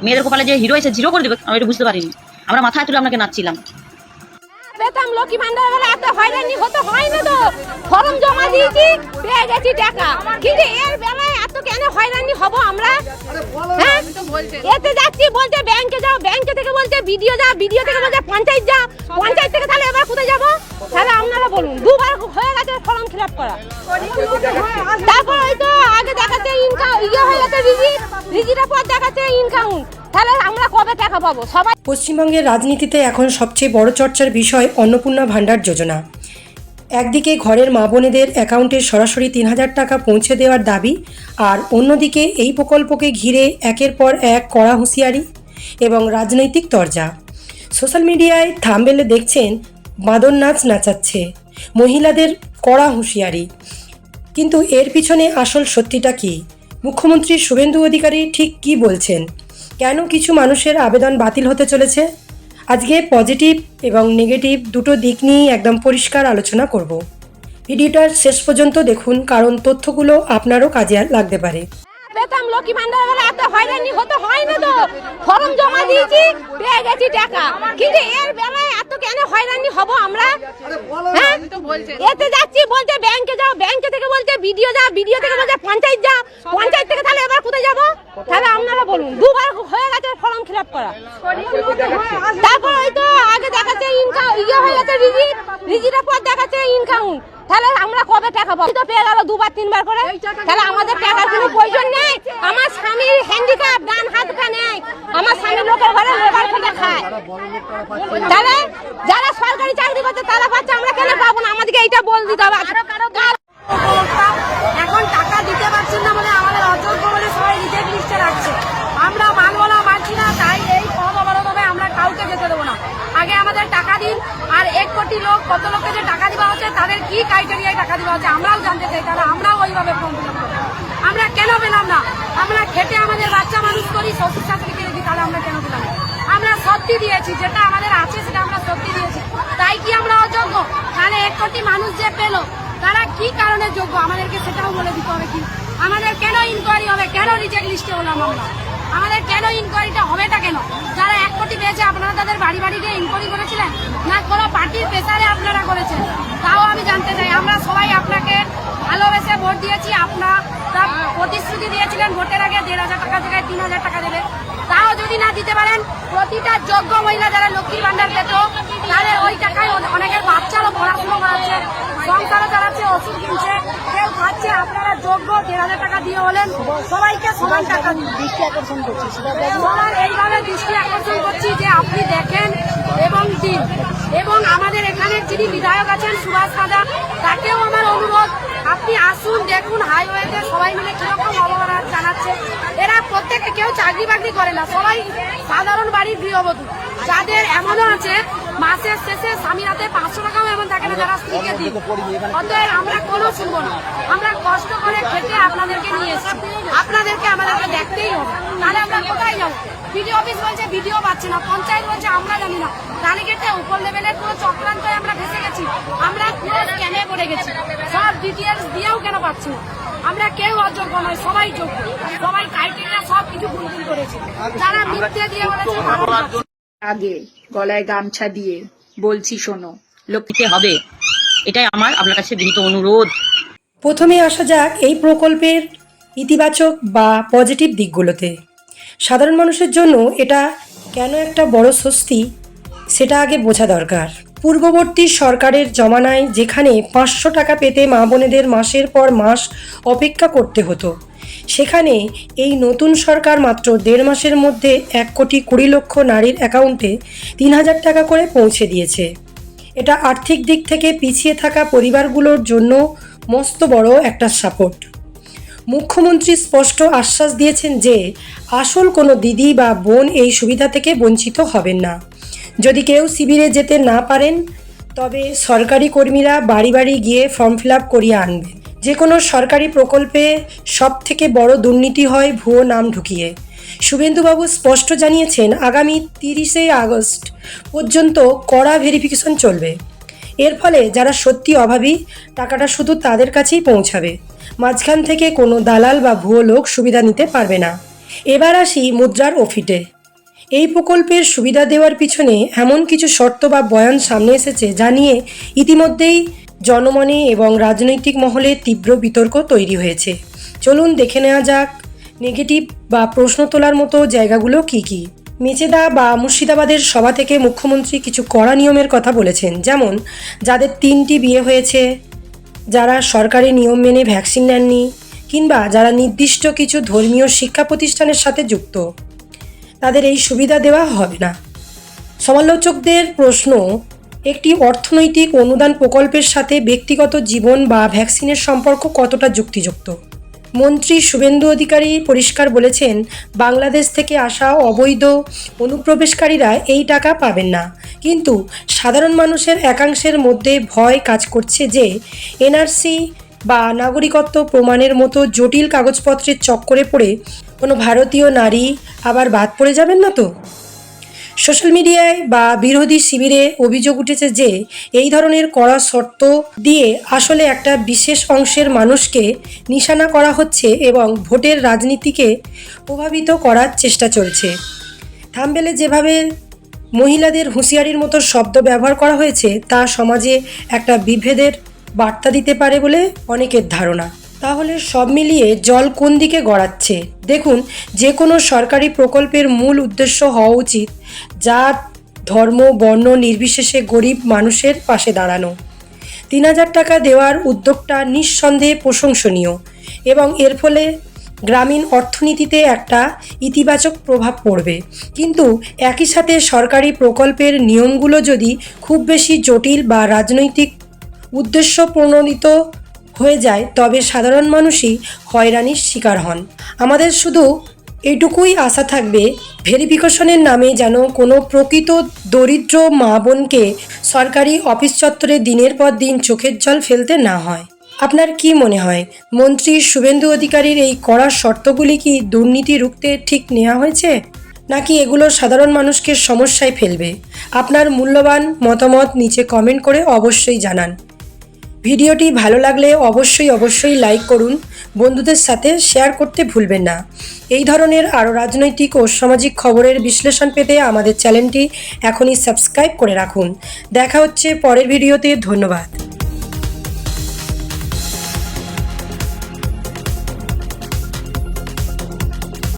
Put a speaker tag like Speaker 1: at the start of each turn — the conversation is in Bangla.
Speaker 1: মেয়েদের কপালে যে হিরো এসে জিরো করে দেবে আমি এটা বুঝতে পারিনি। আমরা মাথায় তুলে আপনাকে নাচছিলাম।
Speaker 2: পেতাম লক্ষ্মী ভান্ডারের বেলা এত হয়রানি হতে হয় না তো। ফর্ম জমা দিয়েছি, পেয়ে গেছি টাকা, কিন্তু এর বেলায় এত কেন হয়রানি হব আমরা? হ্যাঁ, এতে যাচ্ছি বলতে ব্যাংকে যাও, ব্যাংকে থেকে বলতে বিডিও যাও, বিডিও থেকে বলতে পঞ্চায়েত যাও, পঞ্চায়েত থেকে তাহলে এবার কোথায় যাবো? তাহলে আপনারা বলুন, দুবার হয়ে গেছে ফর্ম ফিল আপ করা। তারপর ওই তো আগে দেখাচ্ছে ইনকাম হয়ে গেছে, রিজিটের পর দেখাচ্ছে ইনকাম। তাহলে আমরা কবে টাকা পাবো? সবাই
Speaker 3: পশ্চিমবঙ্গের রাজনীতিতে এখন সবচেয়ে বড় চর্চার বিষয় অন্নপূর্ণা ভাণ্ডার যোজনা। একদিকে ঘরের মা বোনেদের অ্যাকাউন্টে সরাসরি ৩,০০০ টাকা পৌঁছে দেওয়ার দাবি, আর অন্যদিকে এই প্রকল্পকে ঘিরে একের পর এক কড়া হুঁশিয়ারি এবং রাজনৈতিক তরজা। সোশ্যাল মিডিয়ায় থাম্বনেলে দেখছেন বাঁদর নাচ নাচাচ্ছে, মহিলাদের কড়া হুঁশিয়ারি। কিন্তু এর পিছনে আসল সত্যিটা কী? মুখ্যমন্ত্রী শুভেন্দু অধিকারী ঠিক কী বলছেন? কেন কিছু মানুষের আবেদন বাতিল হতে চলেছে? আজকে পজিটিভ এবং নেগেটিভ দুটো দিক নিয়েই একদম পরিষ্কার আলোচনা করব। ভিডিওটার শেষ পর্যন্ত দেখুন, কারণ তথ্যগুলো আপনারও কাজে লাগতে পারে।
Speaker 2: পেতাম লক্ষ্মী ভান্ডারের বেলা এত হয়রানি হতে হয় না তো। ফর্ম জমা দিয়েছি, পেয়ে গেছি টাকা, কিন্তু এর বেলায় এত কেন হয়রানি হব আমরা? হ্যাঁ, এতে যাচ্ছি বলতে ব্যাংকে যাও, ব্যাংকে থেকে বলতে বিডিও যাও, বিডিও থেকে বলতে পঞ্চায়েত যাও, পঞ্চায়েত থেকে তাহলে এবার কোথায় যাবো? তাহলে আপনারা বলুন, দুবার হয়ে গেছে ফর্ম ফিল আপ করা। তারপর ওই তো আগে দেখাচ্ছে ইনকাম হয়ে গেছে, রিজিটের পর দেখাচ্ছে ইনকাম। তাহলে আমরা কবে টাকা পাবো? তো পেয়ে গেল দুবার তিনবার করে, তাহলে আমাদের টাকার কোনো প্রয়োজন নেই। আমার স্বামীর হ্যান্ডিক্যাপ, ডান হাতটা নেই, আমার স্বামী লোকের ঘরে লেবার খেটে খায়। তাহলে যারা সরকারি চাকরি করছে তারা পাচ্ছে, আমরা কেন পাবো না? আমাদেরকে এইটা বল দিতে হবে।
Speaker 4: এখন টাকা দিতে পারছি না বলে আমাদের অযোগ্য বলে সবাই রিজেক্ট লিস্টে রাখছে। আমরা মানবলা মানছি না, তাই এই ফর্ম অবরোধে আমরা কাউকে যেতে দেবো না। আগে আমাদের টাকা দিন, আর 1 কোটি লোক, কত লোককে যে টাকা দেওয়া হচ্ছে তাদের কি ক্রাইটেরিয়ায় টাকা দেওয়া হচ্ছে আমরাও জানতে চাই, তাহলে আমরাও ওইভাবে ফর্ম ফিল আপ করবো। আমরা কেন পেলাম না? আমরা খেটে আমাদের বাচ্চা মানুষ করি, শ্বশুর শাশুড়িকে রেখি, তাহলে আমরা কেন পেলাম না? আমরা সত্যি দিয়েছি, যেটা আমাদের আছে সেটা আমরা সত্যি দিয়েছি, তাই কি আমরা অযোগ্য? তাহলে 1 কোটি মানুষ যে পেলো তারা কি কারণে যোগ্য আমাদেরকে সেটাও বলে দিতে হবে। কি আমাদের কেন ইনকোয়ারি হবে? কেন রিজেক্ট লিস্টে হলাম আমরা? আমাদের কেন ইনকোয়ারিটা হবেটা কেন? যারা 1 কোটি পেয়েছে আপনারা তাদের বাড়ি বাড়ি গিয়ে ইনকোয়ারি করেছিলেন না কোনো পার্টির প্রেসারে আপনারা করেছেন? তাও আমি জানতে চাই। আমরা সবাই আপনাকে ভালোবেসে ভোট দিয়েছি, আপনারা প্রতিশ্রুতি দিয়েছিলেন ভোটের আগে 1,500 টাকা জায়গায় 3,000 টাকা দেবে। তাও যদি না দিতে পারেন, প্রতিটা যোগ্য মহিলা যারা লক্ষ্মীর ভান্ডার পেত তাহলে ওই টাকায় অনেকের বাচ্চারও পড়াশুনো করাচ্ছে, সংসারও চালাচ্ছে, ওষুধ কিনছে, কেউ খাচ্ছে। আপনারা যোগ্য, 1,000 টাকা দিয়ে হলেন, সবাইকে সমান টাকা দিন। দৃষ্টি আকর্ষণ করছি, সবার এইভাবে দৃষ্টি আকর্ষণ করছি যে আপনি দেখেন এবং দিন। এবং আমাদের এখানে যিনি বিধায়ক আছেন সুভাষ দাদা, তাকেও আমার অনুরোধ, আপনি আসুন, দেখুন হাইওয়েতে সবাই মিলে কিরকম অবহেলা জানাচ্ছে। এরা প্রত্যেকে কেউ চাকরি বাকরি করে না, সবাই সাধারণ বাড়ির গৃহবধূ। যাদের এমনও আছে মাসের শেষে স্বামীর হাতে 500 টাকাও এমন থাকে না যারা স্ত্রীকে দিন। অতএব আমরা কোনো শুনবো না। আমরা কষ্ট করে খেতে আপনাদেরকে নিয়ে এসেছি, আপনাদেরকে আমাদেরকে দেখতেই হবে, তাহলে আমরা কোথায় যাবো? বিডিও অফিস বলছে ভিডিও পাচ্ছে না, পঞ্চায়েত বলছে আমরা জানি না, রানীগেটে উপর লেভেলের পুরো চক্রান্তে আমরা ফেসে গেছি, আমরা পুরো স্ক্যামে পড়ে গেছি। সব ডিটেলস দিয়েও কেন পাচ্ছি না? আমরা কেউ অযোগ্য নয়, সবাই যোগ্য, সবাই ক্রাইটেরিয়া সব কিছু ফুলফিল করেছে। যারা মিথ্যে দিয়ে বলেছে
Speaker 5: আগে গলায় গামছা দিয়ে বলছি, শোনো,
Speaker 1: লক্ষ্মীতে হবে, এটাই আমার আপনার কাছে বিনীত অনুরোধ।
Speaker 3: প্রথমে আসা যাক এই প্রকল্পের ইতিবাচক বা পজিটিভ দিকগুলোতে। সাধারণ মানুষের জন্য এটা কেন একটা বড় স্বস্তি সেটা আগে বোঝা দরকার। পূর্ববর্তী সরকারের জমানায় যেখানে 500 টাকা পেতে মা বোনেদের মাসের পর মাস অপেক্ষা করতে হতো, সেখানে এই নতুন সরকার মাত্র 1.5 মাসের মধ্যে 1,20,00,000 নারীর অ্যাকাউন্টে 3,000 টাকা করে পৌঁছে দিয়েছে। এটা আর্থিক দিক থেকে পিছিয়ে থাকা পরিবারগুলোর জন্য মস্ত বড় একটা সাপোর্ট। মুখ্যমন্ত্রী স্পষ্ট আশ্বাস দিয়েছেন যে আসল কোনো দিদি বা বোন এই সুবিধা থেকে বঞ্চিত হবেন না। যদি কেউ শিবিরে যেতে না পারেন, তবে সরকারি কর্মীরা বাড়ি বাড়ি গিয়ে ফর্ম ফিল আপ করিয়ে আনবেন। যে কোনো সরকারি প্রকল্পে সব থেকে বড় দুর্নীতি হয় ভুয়ো নাম ঢুকিয়ে। শুভেন্দুবাবু স্পষ্ট জানিয়েছেন আগামী 30শে আগস্ট পর্যন্ত কড়া ভেরিফিকেশন চলবে। এর ফলে যারা সত্যি অভাবী, টাকাটা শুধু তাদের কাছেই পৌঁছাবে, মাঝখান থেকে কোনো দালাল বা ভুয়ো লোক সুবিধা নিতে পারবে না। এবার আসি মুদ্রার অফিটে। এই প্রকল্পের সুবিধা দেওয়ার পিছনে এমন কিছু শর্ত বা বয়ান সামনে এসেছে যা নিয়ে ইতিমধ্যেই জনমনে এবং রাজনৈতিক মহলে তীব্র বিতর্ক তৈরি হয়েছে। চলুন দেখে নেওয়া যাক নেগেটিভ বা প্রশ্ন তোলার মতো জায়গাগুলো কি কি। মেচেদা বা মুর্শিদাবাদের সভা থেকে মুখ্যমন্ত্রী কিছু কড়া নিয়মের কথা বলেছেন, যেমন যাদের 3টি বিয়ে হয়েছে, যারা সরকারি নিয়ম মেনে ভ্যাকসিন নেননি, কিংবা যারা নির্দিষ্ট কিছু ধর্মীয় শিক্ষা প্রতিষ্ঠানের সাথে যুক্ত, তাদের এই সুবিধা দেওয়া হবে না। সমালোচকদের প্রশ্ন, একটি অর্থনৈতিক অনুদান প্রকল্পের সাথে ব্যক্তিগত জীবন বা ভ্যাকসিনের সম্পর্ক কতটা যুক্তিযুক্ত? মন্ত্রী শুভেন্দু অধিকারী পরিষ্কার বলেছেন, বাংলাদেশ থেকে আসা অবৈধ অনুপ্রবেশকারীরা এই টাকা পাবেন না। কিন্তু সাধারণ মানুষের একাংশের মধ্যে ভয় কাজ করছে যে এনআরসি বা নাগরিকত্ব প্রমাণের মতো জটিল কাগজপত্রের চক্করে পড়ে কোনো ভারতীয় নারী আবার বাদ পড়ে যাবেন না তো। সোশ্যাল মিডিয়ায় বা বিরোধী শিবিরে অভিযোগ উঠেছে যে এই ধরনের কড়া শর্ত দিয়ে আসলে একটা বিশেষ অংশের মানুষকে নিশানা করা হচ্ছে এবং ভোটের রাজনীতিকে প্রভাবিত করার চেষ্টা চলছে। থাম্বনেলে যেভাবে মহিলাদের হুঁশিয়ারির মতো শব্দ ব্যবহার করা হয়েছে তা সমাজে একটা বিভেদের বার্তা দিতে পারে বলে অনেকের ধারণা। তাহলে সব মিলিয়ে জল কোন দিকে গড়াচ্ছে? দেখুন, যে কোনো সরকারি প্রকল্পের মূল উদ্দেশ্য হওয়া উচিত জাত, ধর্ম, বর্ণ নির্বিশেষে গরিব মানুষের পাশে দাঁড়ানো। 3000 টাকা দেওয়ার উদ্যোগটা নিঃসন্দেহে প্রশংসনীয় এবং এর ফলে গ্রামীণ অর্থনীতিতে একটা ইতিবাচক প্রভাব পড়বে। কিন্তু একই সাথে সরকারি প্রকল্পের নিয়মগুলো যদি খুব বেশি জটিল বা রাজনৈতিক উদ্দেশ্য প্রণোদিত হয়ে যায় তবে সাধারণ মানুষই হয়রানির শিকার হন। আমাদের শুধু এইটুকুই আশা থাকবে, ভেরিফিকেশনের নামে যেন কোনো প্রকৃত দরিদ্র মা বোনকে সরকারি অফিস চত্বরে দিনের পর দিন চোখের জল ফেলতে না হয়। আপনার কি মনে হয়, মন্ত্রী শুভেন্দু অধিকারীর এই কড়া শর্তগুলি কি দুর্নীতি রুখতে ঠিক নেওয়া হয়েছে, নাকি এগুলো সাধারণ মানুষকে সমস্যায় ফেলবে? আপনার মূল্যবান মতামত নিচে কমেন্ট করে অবশ্যই জানান। ভিডিওটি ভালো লাগলে অবশ্যই লাইক করুন, বন্ধুদের সাথে শেয়ার করতে ভুলবেন না। এই ধরনের আরও রাজনৈতিক ও সামাজিক খবরের বিশ্লেষণ পেতে আমাদের চ্যানেলটি এখনই সাবস্ক্রাইব করে রাখুন। দেখা হচ্ছে পরের ভিডিওতে। ধন্যবাদ।